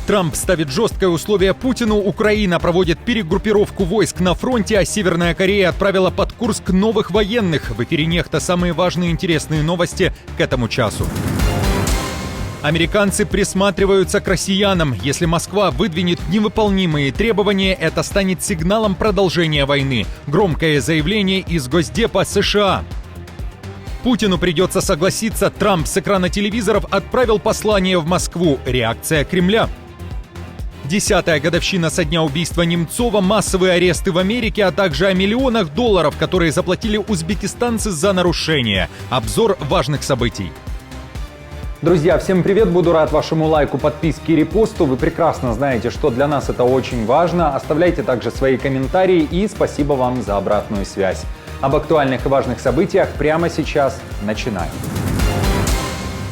Трамп ставит жесткое условие Путину, Украина проводит перегруппировку войск на фронте, а Северная Корея отправила под Курск новых военных. В эфире «Нехта» самые важные и интересные новости к этому часу. Американцы присматриваются к россиянам. Если Москва выдвинет невыполнимые требования, это станет сигналом продолжения войны. Громкое заявление из Госдепа США. Путину придется согласиться. Трамп с экрана телевизоров отправил послание в Москву. Реакция Кремля. 10-я годовщина со дня убийства Немцова, массовые аресты в Америке, а также о миллионах долларов, которые заплатили узбекистанцы за нарушения. Обзор важных событий. Друзья, всем привет! Буду рад вашему лайку, подписке и репосту. Вы прекрасно знаете, что для нас это очень важно. Оставляйте также свои комментарии и спасибо вам за обратную связь. Об актуальных и важных событиях прямо сейчас начинаем.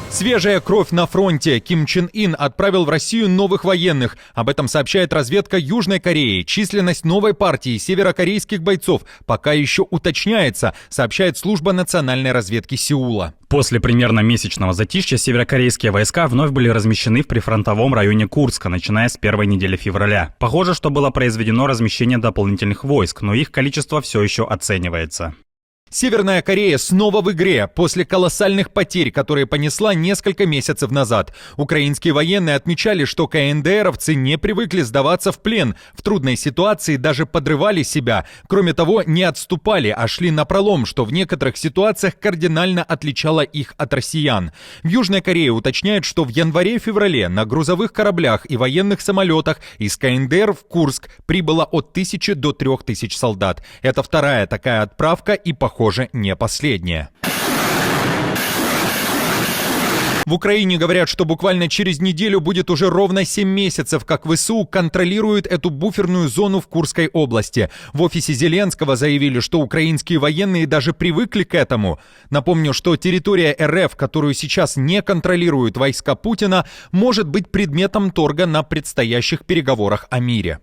Свежая кровь на фронте. Ким Чен Ын отправил в Россию новых военных. Об этом сообщает разведка Южной Кореи. Численность новой партии северокорейских бойцов пока еще уточняется, сообщает служба национальной разведки Сеула. После примерно месячного затишья северокорейские войска вновь были размещены в прифронтовом районе Курска, начиная с первой недели февраля. Похоже, что было произведено размещение дополнительных войск, но их количество все еще оценивается. Северная Корея снова в игре после колоссальных потерь, которые понесла несколько месяцев назад. Украинские военные отмечали, что КНДРовцы не привыкли сдаваться в плен. В трудной ситуации даже подрывали себя. Кроме того, не отступали, а шли напролом, что в некоторых ситуациях кардинально отличало их от россиян. В Южной Корее уточняют, что в январе-феврале на грузовых кораблях и военных самолетах из КНДР в Курск прибыло от 1000 до 3000 солдат. Это вторая такая отправка и, похоже, не последняя. В Украине говорят, что буквально через неделю будет уже ровно 7 месяцев, как ВСУ контролирует эту буферную зону в Курской области. В офисе Зеленского заявили, что украинские военные даже привыкли к этому. Напомню, что территория РФ, которую сейчас не контролируют войска Путина, может быть предметом торга на предстоящих переговорах о мире.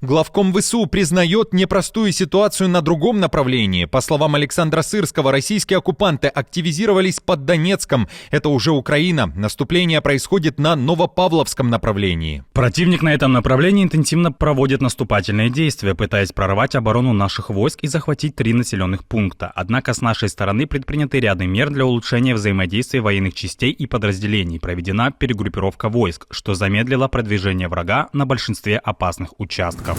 Главком ВСУ признает непростую ситуацию на другом направлении. По словам Александра Сырского, российские оккупанты активизировались под Донецком. Это уже Украина. Наступление происходит на Новопавловском направлении. Противник на этом направлении интенсивно проводит наступательные действия, пытаясь прорвать оборону наших войск и захватить 3 населенных пункта. Однако с нашей стороны предприняты ряды мер для улучшения взаимодействия военных частей и подразделений. Проведена перегруппировка войск, что замедлило продвижение врага на большинстве опасных участков.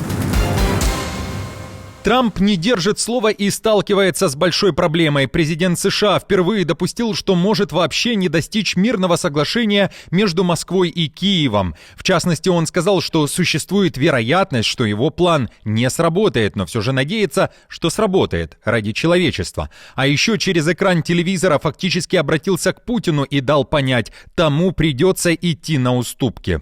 Трамп не держит слова и сталкивается с большой проблемой. Президент США впервые допустил, что может вообще не достичь мирного соглашения между Москвой и Киевом. В частности, он сказал, что существует вероятность, что его план не сработает, но все же надеется, что сработает ради человечества. А еще через экран телевизора фактически обратился к Путину и дал понять, тому придется идти на уступки.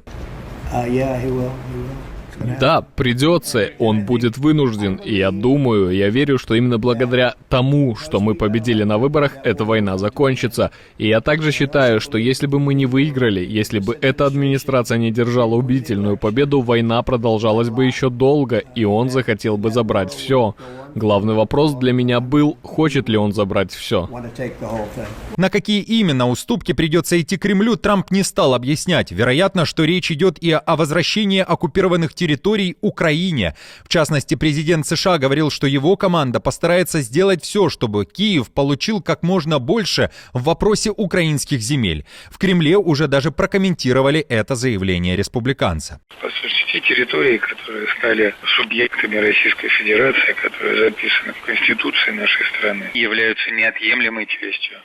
Да, придется, он будет вынужден, и я верю, что именно благодаря тому, что мы победили на выборах, эта война закончится. И я также считаю, что если бы мы не выиграли, если бы эта администрация не держала убедительную победу, война продолжалась бы еще долго, и он захотел бы забрать все. Главный вопрос для меня был, хочет ли он забрать все. На какие именно уступки придется идти Кремлю, Трамп не стал объяснять. Вероятно, что речь идет и о возвращении оккупированных территорий Украине. В частности, президент США говорил, что его команда постарается сделать все, чтобы Киев получил как можно больше в вопросе украинских земель. В Кремле уже даже прокомментировали это заявление республиканца. По сути, те территории, которые стали субъектами Российской Федерации, которые записаны в Конституции нашей страны, являются неотъемлемой частью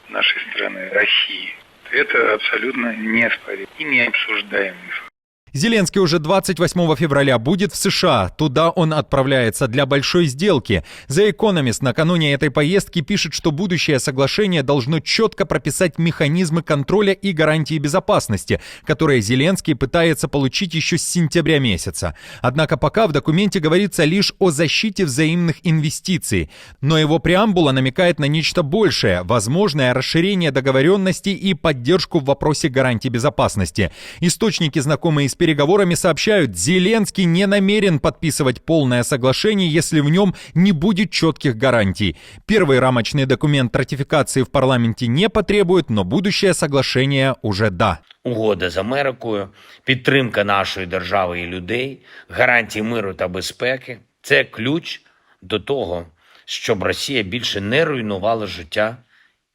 нашей страны, России. Это абсолютно неоспоримо и необсуждаемый факт. Зеленский уже 28 февраля будет в США. Туда он отправляется для большой сделки. The Economist накануне этой поездки пишет, что будущее соглашение должно четко прописать механизмы контроля и гарантии безопасности, которые Зеленский пытается получить еще с сентября месяца. Однако пока в документе говорится лишь о защите взаимных инвестиций. Но его преамбула намекает на нечто большее – возможное расширение договоренностей и поддержку в вопросе гарантий безопасности. Источники, знакомые с переговорами сообщают, Зеленский не намерен подписывать полное соглашение, если в нем не будет четких гарантий. Первый рамочный документ ратифікації в парламенті не потребует, но будущее соглашение уже да. Угода з Америкою, підтримка нашої держави і людей, гарантії миру та безпеки – це ключ до того, щоб Росія більше не руйнувала життя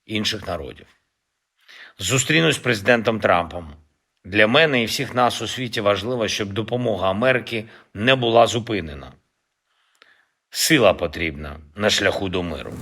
інших народів. Зустрінусь з президентом Трампом. Для мене і всіх нас у світі важливо, щоб допомога Америки не була зупинена. Сила потрібна на шляху до миру.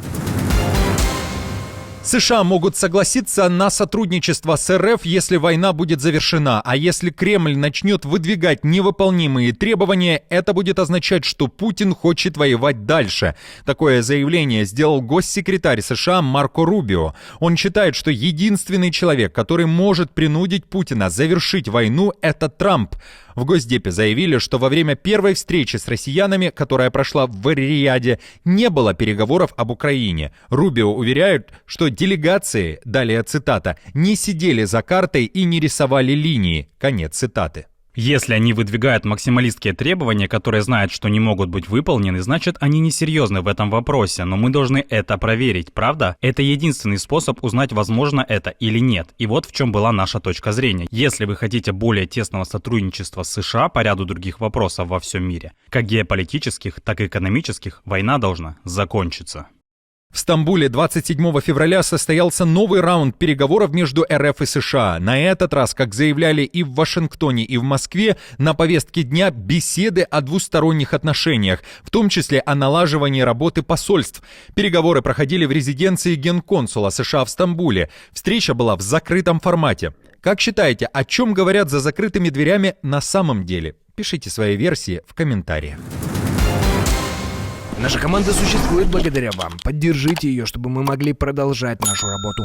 США могут согласиться на сотрудничество с РФ, если война будет завершена, а если Кремль начнет выдвигать невыполнимые требования, это будет означать, что Путин хочет воевать дальше. Такое заявление сделал госсекретарь США Марко Рубио. Он считает, что единственный человек, который может принудить Путина завершить войну, это Трамп. В Госдепе заявили, что во время первой встречи с россиянами, которая прошла в Эр-Рияде, не было переговоров об Украине. Рубио уверяют, что делегации, далее цитата, не сидели за картой и не рисовали линии. Конец цитаты. Если они выдвигают максималистские требования, которые знают, что не могут быть выполнены, значит, они несерьезны в этом вопросе, но мы должны это проверить, правда? Это единственный способ узнать, возможно это или нет. И вот в чем была наша точка зрения. Если вы хотите более тесного сотрудничества с США по ряду других вопросов во всем мире, как геополитических, так и экономических, война должна закончиться. В Стамбуле 27 февраля состоялся новый раунд переговоров между РФ и США. На этот раз, как заявляли и в Вашингтоне, и в Москве, на повестке дня беседы о двусторонних отношениях, в том числе о налаживании работы посольств. Переговоры проходили в резиденции генконсула США в Стамбуле. Встреча была в закрытом формате. Как считаете, о чем говорят за закрытыми дверями на самом деле? Пишите свои версии в комментариях. Наша команда существует благодаря вам. Поддержите ее, чтобы мы могли продолжать нашу работу.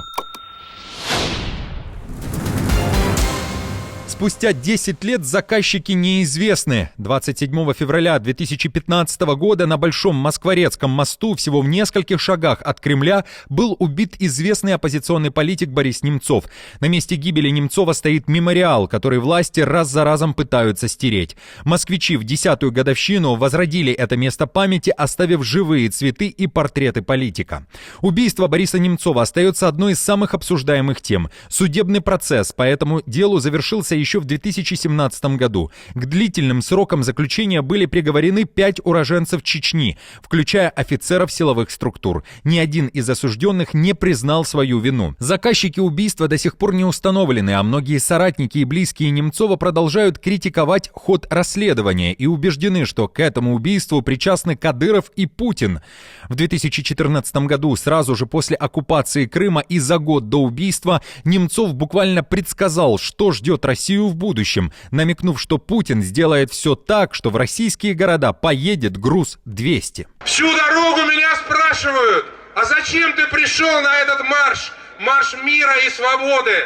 Спустя 10 лет заказчики неизвестны. 27 февраля 2015 года на Большом Москворецком мосту, всего в нескольких шагах от Кремля, был убит известный оппозиционный политик Борис Немцов. На месте гибели Немцова стоит мемориал, который власти раз за разом пытаются стереть. Москвичи в 10-ю годовщину возродили это место памяти, оставив живые цветы и портреты политика. Убийство Бориса Немцова остается одной из самых обсуждаемых тем. Судебный процесс по этому делу завершился еще в 2017 году. К длительным срокам заключения были приговорены 5 уроженцев Чечни, включая офицеров силовых структур. Ни один из осужденных не признал свою вину. Заказчики убийства до сих пор не установлены, а многие соратники и близкие Немцова продолжают критиковать ход расследования и убеждены, что к этому убийству причастны Кадыров и Путин. В 2014 году, сразу же после оккупации Крыма и за год до убийства, Немцов буквально предсказал, что ждет Россию в будущем, намекнув, что Путин сделает все так, что в российские города поедет груз 200. Всю дорогу меня спрашивают, а зачем ты пришел на этот марш? Марш мира и свободы.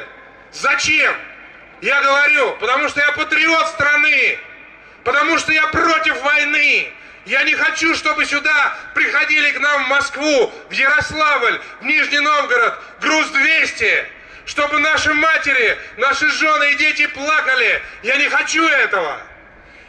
Зачем? Я говорю, потому что я патриот страны, потому что я против войны. Я не хочу, чтобы сюда приходили к нам в Москву, в Ярославль, в Нижний Новгород груз 200. Чтобы наши матери, наши жены и дети плакали. Я не хочу этого.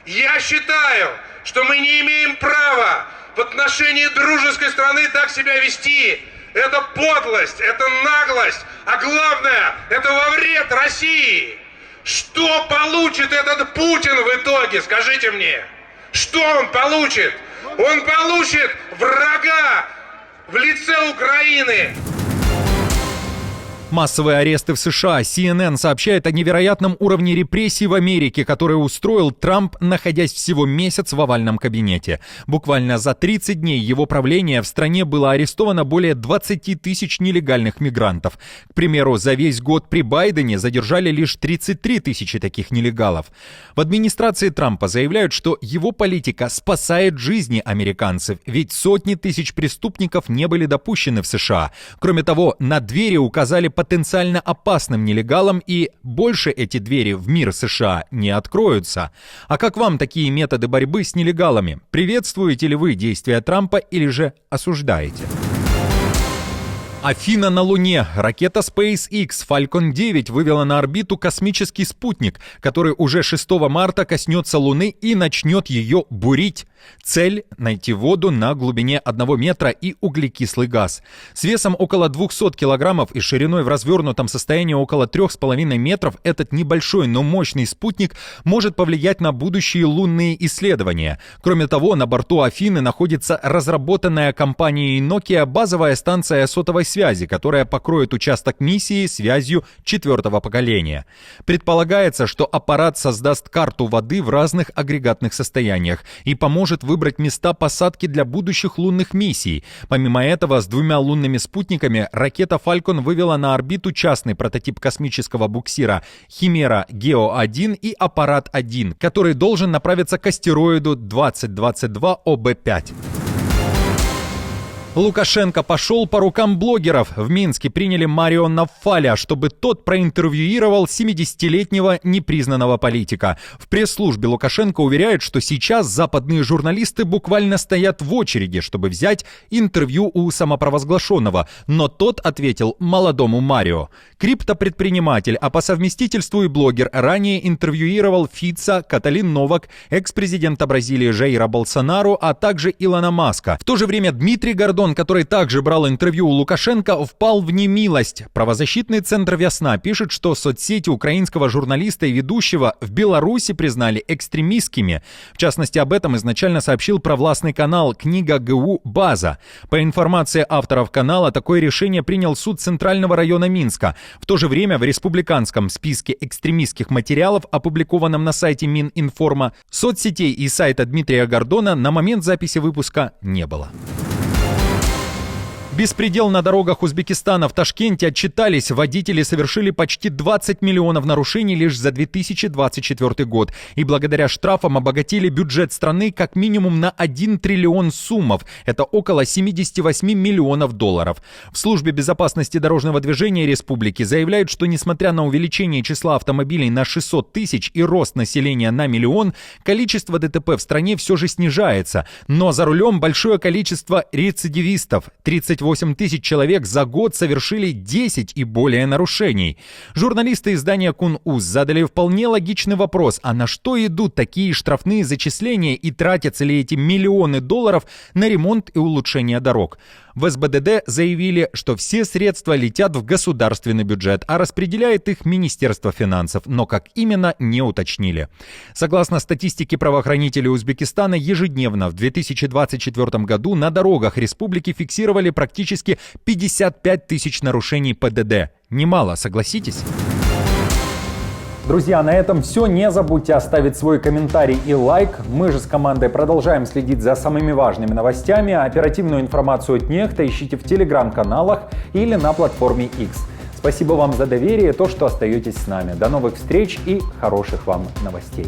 Я считаю, что мы не имеем права в отношении дружеской страны так себя вести. Это подлость, это наглость, а главное, это во вред России. Что получит этот Путин в итоге, скажите мне? Что он получит? Он получит врага в лице Украины. Массовые аресты в США. CNN сообщает о невероятном уровне репрессий в Америке, который устроил Трамп, находясь всего месяц в овальном кабинете. Буквально за 30 дней его правления в стране было арестовано более 20 тысяч нелегальных мигрантов. К примеру, за весь год при Байдене задержали лишь 33 тысячи таких нелегалов. В администрации Трампа заявляют, что его политика спасает жизни американцев, ведь сотни тысяч преступников не были допущены в США. Кроме того, на двери указали потенциально опасным нелегалам, и больше эти двери в мир США не откроются. А как вам такие методы борьбы с нелегалами? Приветствуете ли вы действия Трампа или же осуждаете? Афина на Луне. Ракета SpaceX Falcon 9 вывела на орбиту космический спутник, который уже 6 марта коснется Луны и начнет ее бурить. Цель – найти воду на глубине 1 метра и углекислый газ. С весом около 200 килограммов и шириной в развернутом состоянии около 3,5 метров этот небольшой, но мощный спутник может повлиять на будущие лунные исследования. Кроме того, на борту Афины находится разработанная компанией Nokia базовая станция сотовой связи, которая покроет участок миссии связью 4-го поколения. Предполагается, что аппарат создаст карту воды в разных агрегатных состояниях и поможет выбрать места посадки для будущих лунных миссий. Помимо этого, с 2 лунными спутниками ракета Falcon вывела на орбиту частный прототип космического буксира Химера Geo-1 и Аппарат-1, который должен направиться к астероиду 2022 ОБ-5. Лукашенко пошел по рукам блогеров. В Минске приняли Марио Наваля, чтобы тот проинтервьюировал 70-летнего непризнанного политика. В пресс-службе Лукашенко уверяют, что сейчас западные журналисты буквально стоят в очереди, чтобы взять интервью у самопровозглашенного. Но тот ответил молодому Марио. Криптопредприниматель, а по совместительству и блогер, ранее интервьюировал Фица, Каталин Новак, экс-президента Бразилии Жаира Болсонару, а также Илона Маска. В то же время Дмитрий Гордон, который также брал интервью у Лукашенко, впал в немилость. Правозащитный центр «Весна» пишет, что соцсети украинского журналиста и ведущего в Беларуси признали экстремистскими. В частности, об этом изначально сообщил провластный канал «Книга ГУ База». По информации авторов канала, такое решение принял суд Центрального района Минска. В то же время в республиканском списке экстремистских материалов, опубликованном на сайте Мининформа, соцсетей и сайта Дмитрия Гордона на момент записи выпуска не было. Беспредел на дорогах Узбекистана. В Ташкенте отчитались, водители совершили почти 20 миллионов нарушений лишь за 2024 год. И благодаря штрафам обогатили бюджет страны как минимум на 1 триллион суммов. Это около 78 миллионов долларов. В службе безопасности дорожного движения республики заявляют, что несмотря на увеличение числа автомобилей на 600 тысяч и рост населения на 1 миллион, количество ДТП в стране все же снижается. Но за рулем большое количество рецидивистов. 38 тысяч человек за год совершили 10 и более нарушений. Журналисты издания Кун-Уз задали вполне логичный вопрос: а на что идут такие штрафные зачисления и тратятся ли эти миллионы долларов на ремонт и улучшение дорог? В СБДД заявили, что все средства летят в государственный бюджет, а распределяет их Министерство финансов, но как именно, не уточнили. Согласно статистике правоохранителей Узбекистана, ежедневно в 2024 году на дорогах республики фиксировали практически 55 тысяч нарушений ПДД. Немало, согласитесь? Друзья, на этом все. Не забудьте оставить свой комментарий и лайк. Мы же с командой продолжаем следить за самыми важными новостями. Оперативную информацию от Нехта ищите в телеграм-каналах или на платформе X. Спасибо вам за доверие и то, что остаетесь с нами. До новых встреч и хороших вам новостей.